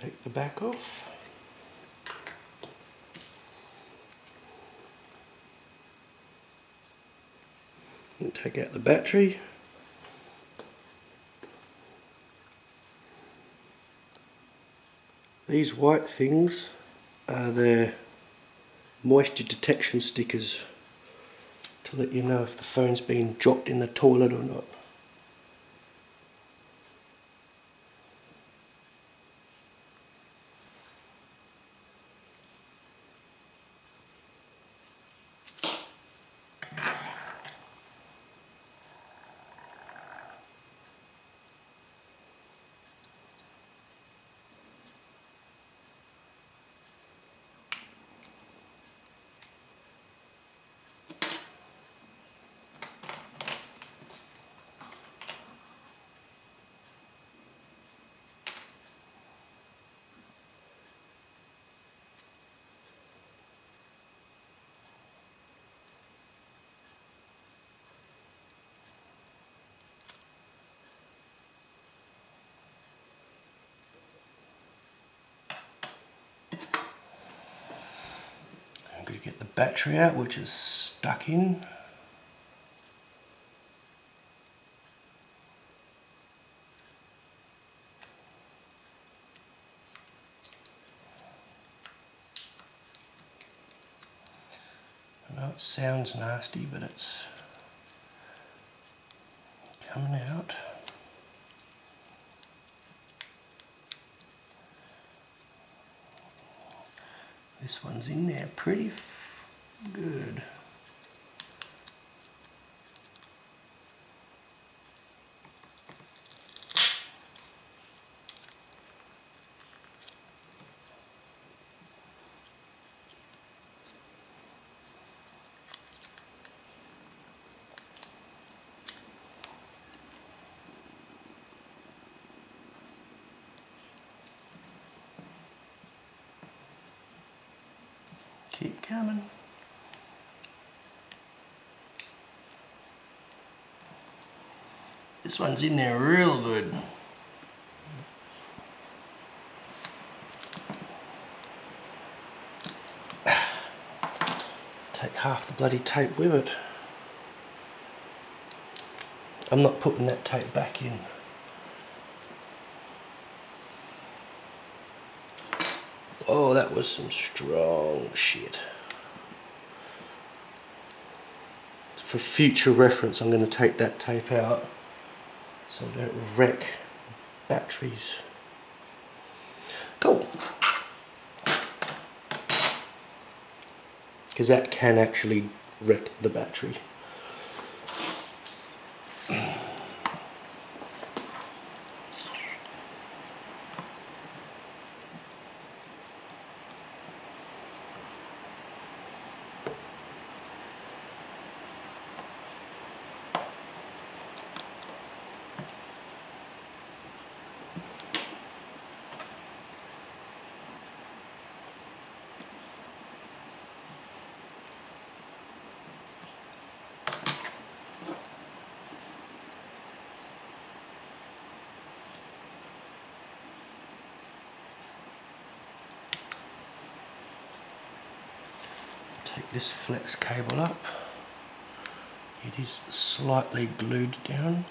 Take the back off. And take out the battery. These white things are the moisture detection stickers to let you know if the phone's been dropped in the toilet or not. I'm going to get the battery out, which is stuck in. I know it sounds nasty, but it's coming out. This one's in there pretty good. Keep coming. This one's in there real good. Take half the bloody tape with it. I'm not putting that tape back in. Oh, that was some strong shit. For future reference, I'm going to take that tape out so I don't wreck batteries. Cool. Because that can actually wreck the battery. Take this flex cable up. It is slightly glued down.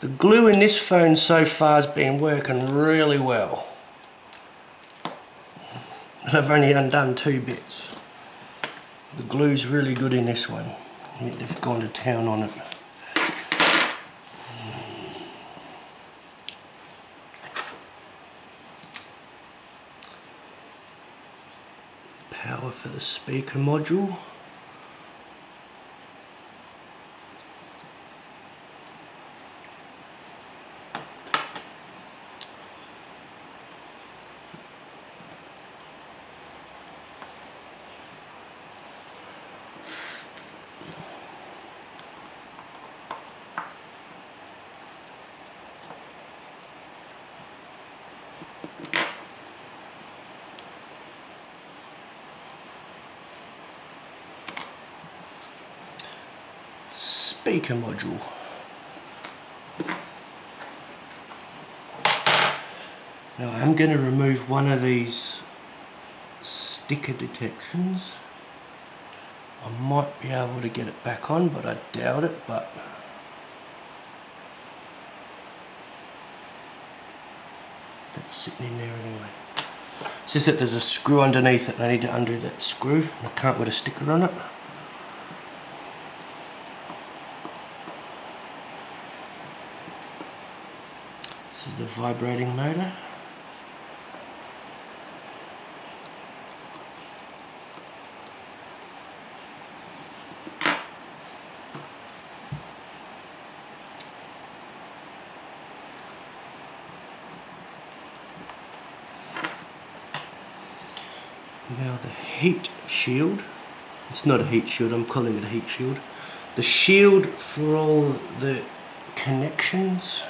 The glue in this phone so far has been working really well. I've only undone 2 bits. The glue's really good in this one. They've gone to town on it. Power for the speaker module. Speaker module. Now I'm going to remove one of these sticker detections. I might be able to get it back on, but I doubt it, but that's sitting in there anyway. It's just that there's a screw underneath it and I need to undo that screw. I can't put a sticker on it. This is the vibrating motor. Now the heat shield, it's not a heat shield, I'm calling it a heat shield. The shield for all the connections.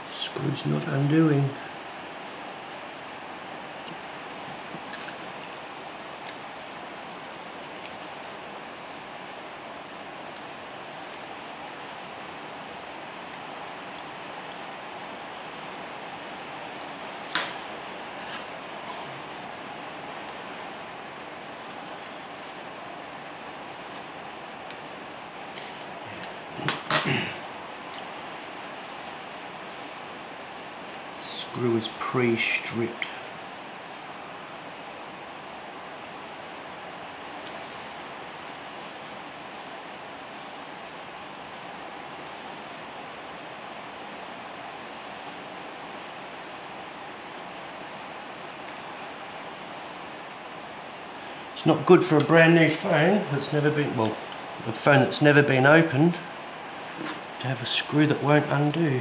Screw's not undoing. Screw is pre-stripped. It's not good for a brand new phone that's never been, well, a phone that's never been opened, to have a screw that won't undo.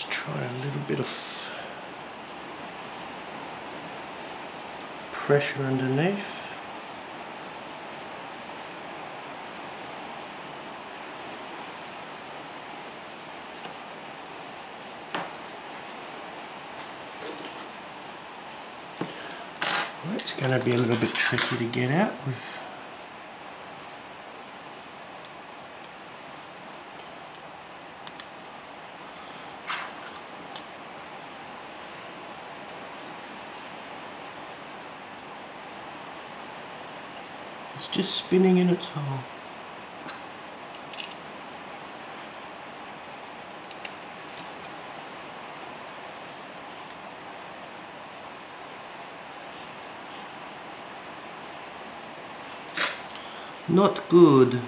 Try a little bit of pressure underneath. Well, it's going to be a little bit tricky to get out with. It's just spinning in its hole. Not good.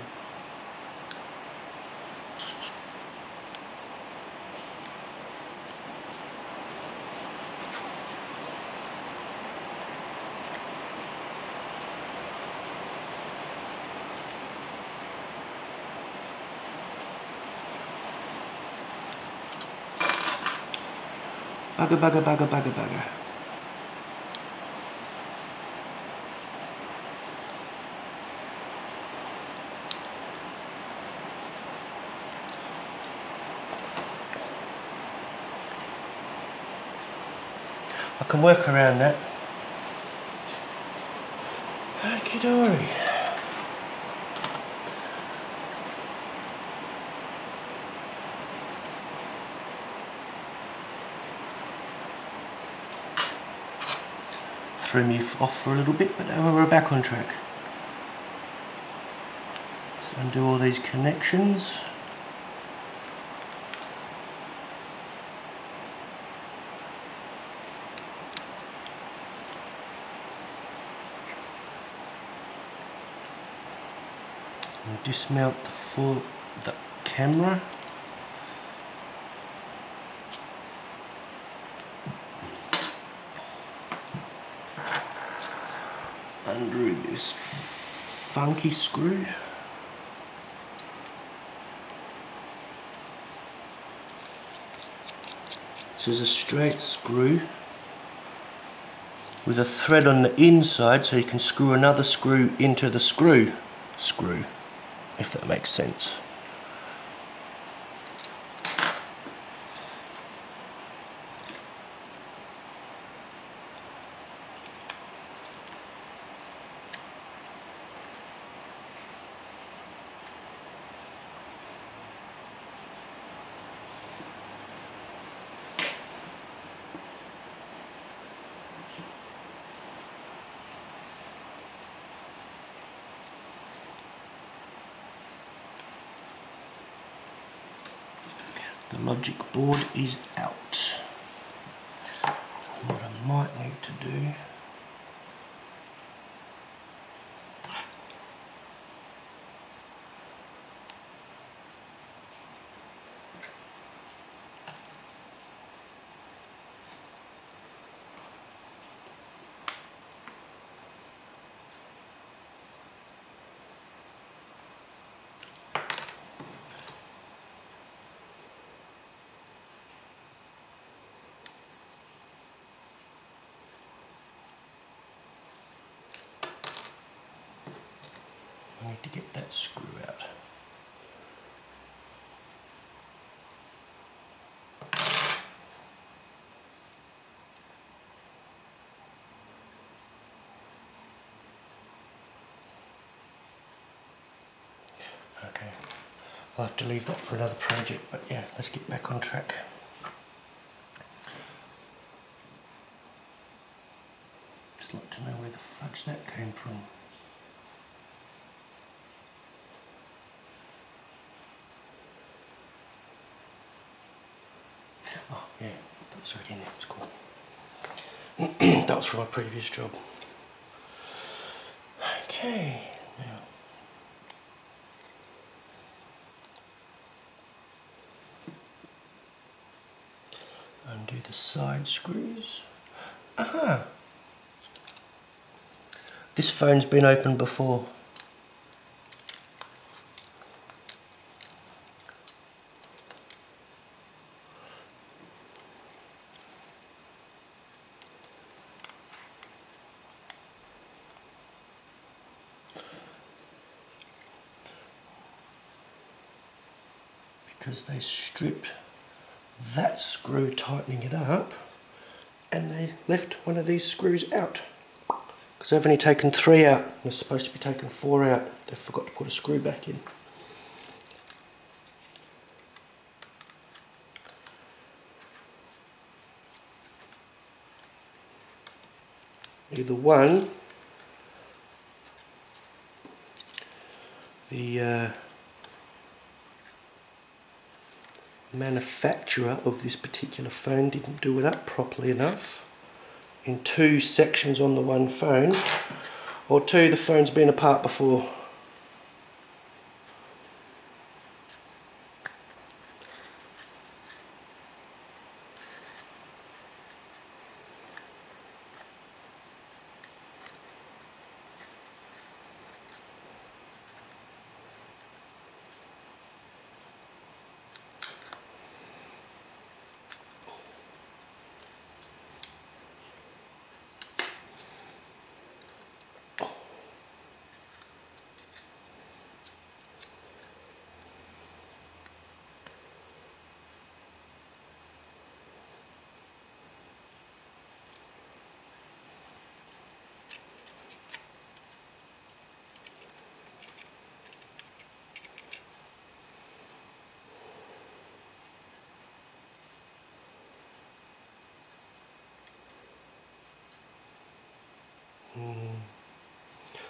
Bugger, bugger, bugger, bugger, bugger. I can work around that. Okie-dory. Threw me off for a little bit, but now we're back on track. Let's undo all these connections. And dismount the camera. Undo this funky screw. This is a straight screw with a thread on the inside, so you can screw another screw into the screw, if that makes sense. The logic board is out. And what I might need to do, I need to get that screw out. Okay, I'll have to leave that for another project, but yeah, let's get back on track. Just like to know where the fudge that came from. Oh yeah, that was already in there, it's cool. That was from my previous job. Okay, now undo the side screws. Aha! This phone's been opened before. Because they stripped that screw tightening it up and they left one of these screws out. Because they've only taken 3 out. They're supposed to be taking 4 out. They forgot to put a screw back in. Either one, the manufacturer of this particular phone didn't do it up properly enough in 2 sections on the one phone, or 2, the phone's been apart before.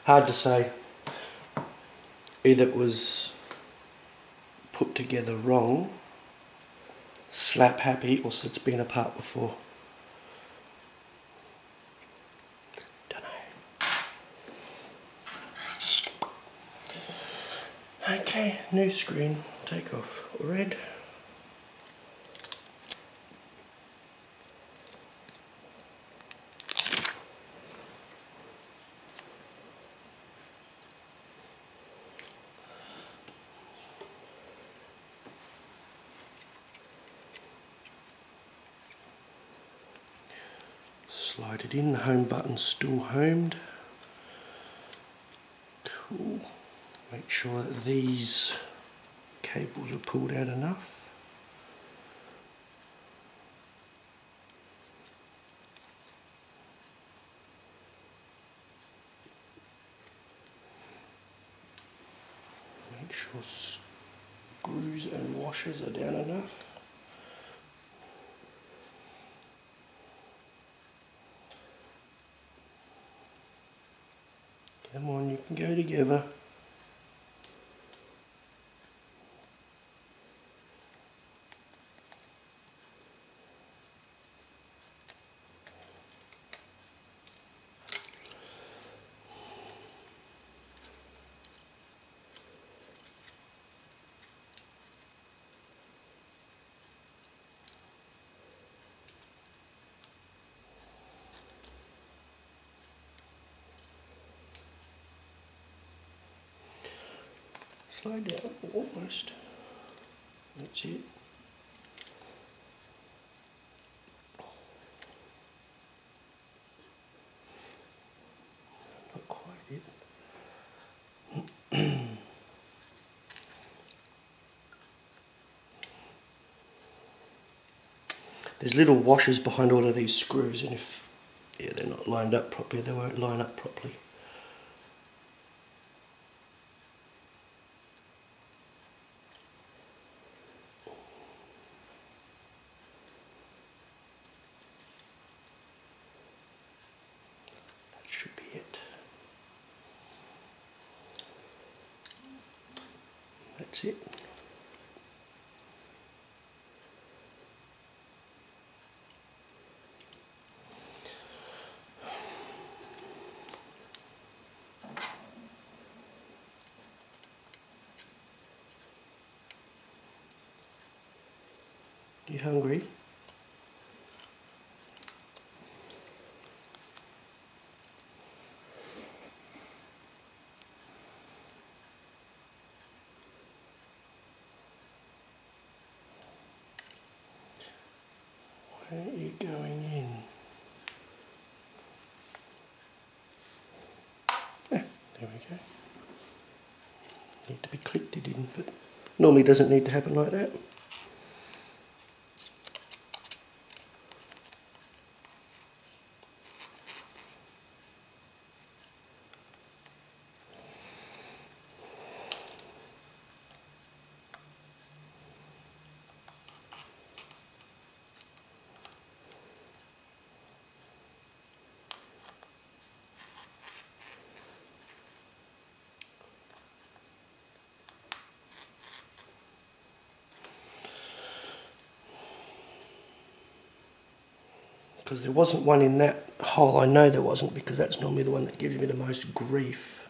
Hard to say. Either it was put together wrong, slap happy, or it's been apart before. Don't know. Okay, new screen, take off red. Slide it in, the home button's still homed. Cool. Make sure that these cables are pulled out enough. Make sure screws and washers are down enough. Come on, you can go together. Slide down, almost. That's it. Not quite it. There's little washers behind all of these screws, and if they're not lined up properly, they won't line up properly. That should be it. That's it. You hungry? Where are you going in? There we go. Need to be clicked it in, but normally doesn't need to happen like that. Because there wasn't one in that hole. I know there wasn't, because that's normally the one that gives me the most grief.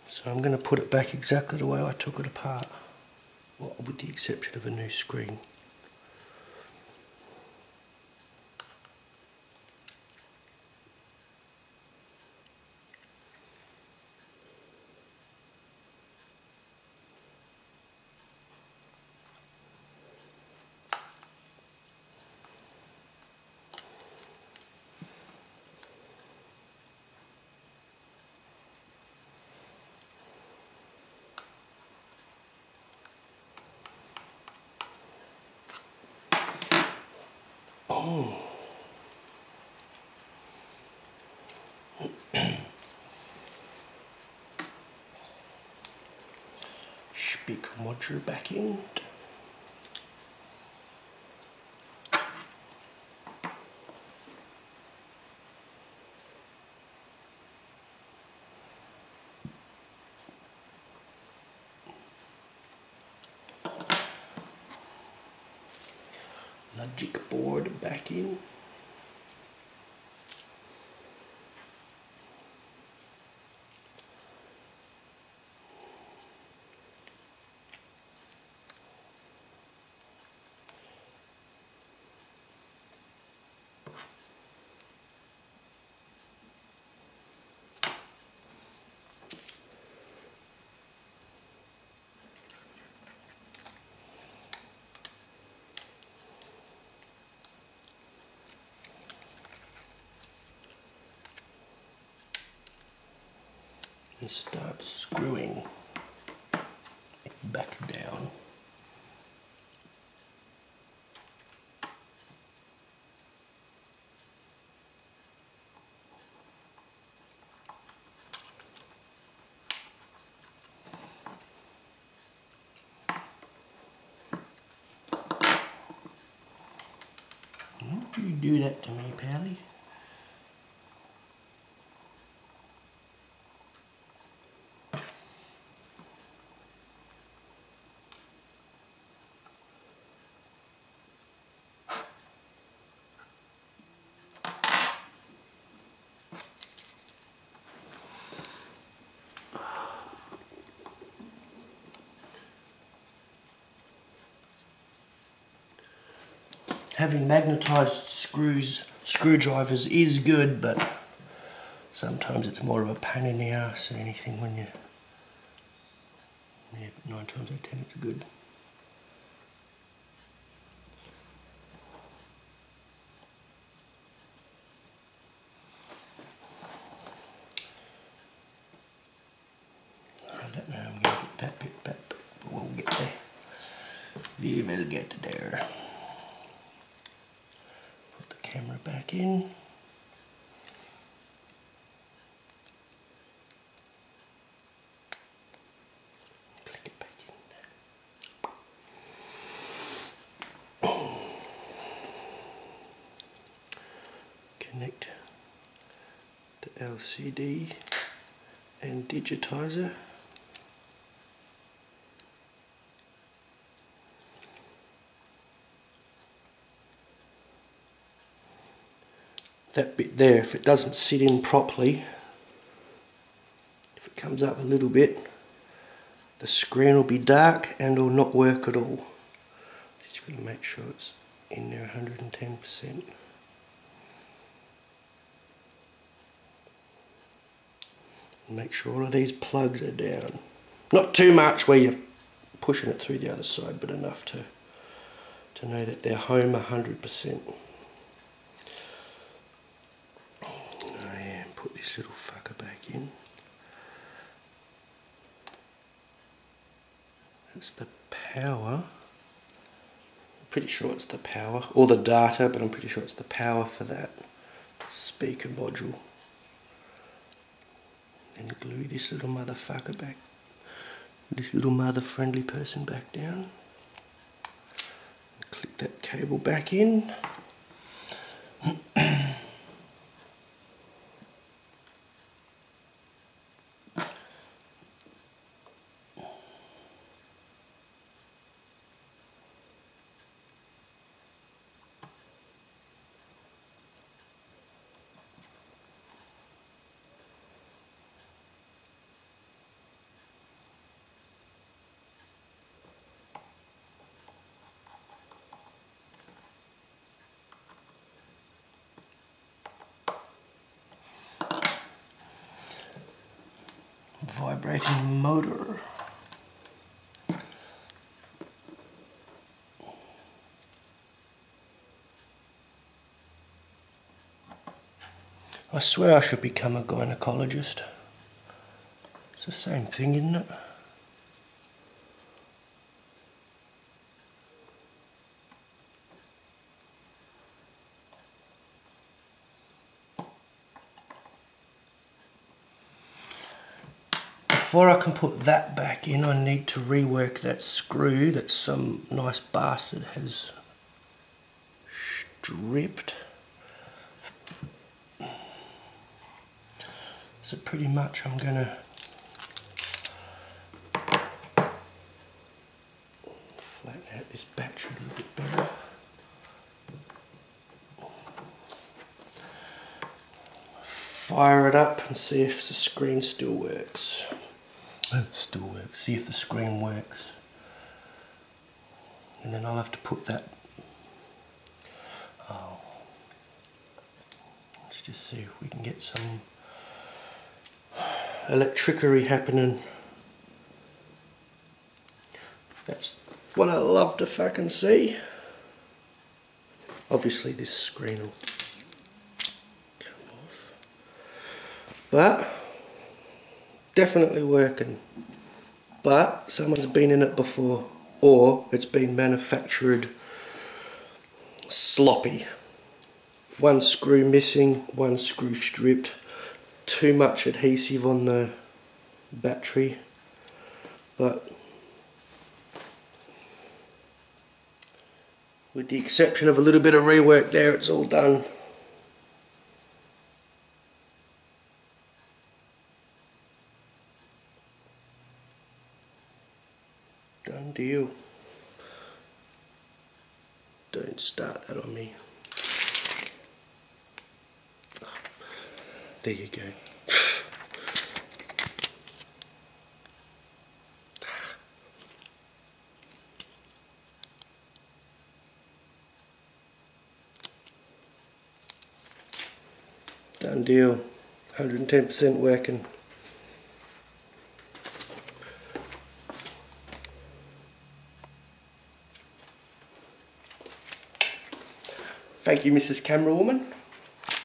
So I'm going to put it back exactly the way I took it apart, well, with the exception of a new screen. Oh. Speak module back in. logic board back in. And start screwing it back down. Don't you do that to me, pally? Having magnetised screwdrivers is good, but sometimes it's more of a pain in the ass than anything when you... Yeah, but 9 times out of 10 it's good. I don't know how I'm going to get that bit back, but we'll get there. We will get there. Put the camera back in. Click it back in. Connect the LCD and digitizer. That bit there, if it doesn't sit in properly, if it comes up a little bit, the screen will be dark and will not work at all. Just got to make sure it's in there 110%. Make sure all of these plugs are down. Not too much where you're pushing it through the other side, but enough to know that they're home 100%. Put this little fucker back in. That's the power. I'm pretty sure it's the power, or the data, but I'm pretty sure it's the power for that speaker module. And glue this little motherfucker back, this little mother-friendly person back down. And click that cable back in. Vibrating motor. I swear I should become a gynecologist. It's the same thing, isn't it? Before I can put that back in, I need to rework that screw that some nice bastard has stripped. So pretty much I'm going to flatten out this battery a little bit better. fire it up and see if the screen still works. See if the screen works. And then I'll have to put that. Oh, let's just see if we can get some electricity happening. That's what I love to fucking see. Obviously this screen will come off. But definitely working. But someone's been in it before, or it's been manufactured sloppy. One screw missing, one screw stripped, too much adhesive on the battery. But with the exception of a little bit of rework there, it's all done. Done deal. Don't start that on me. There you go. Done deal. 110% working. Thank you, Mrs. Camera Woman.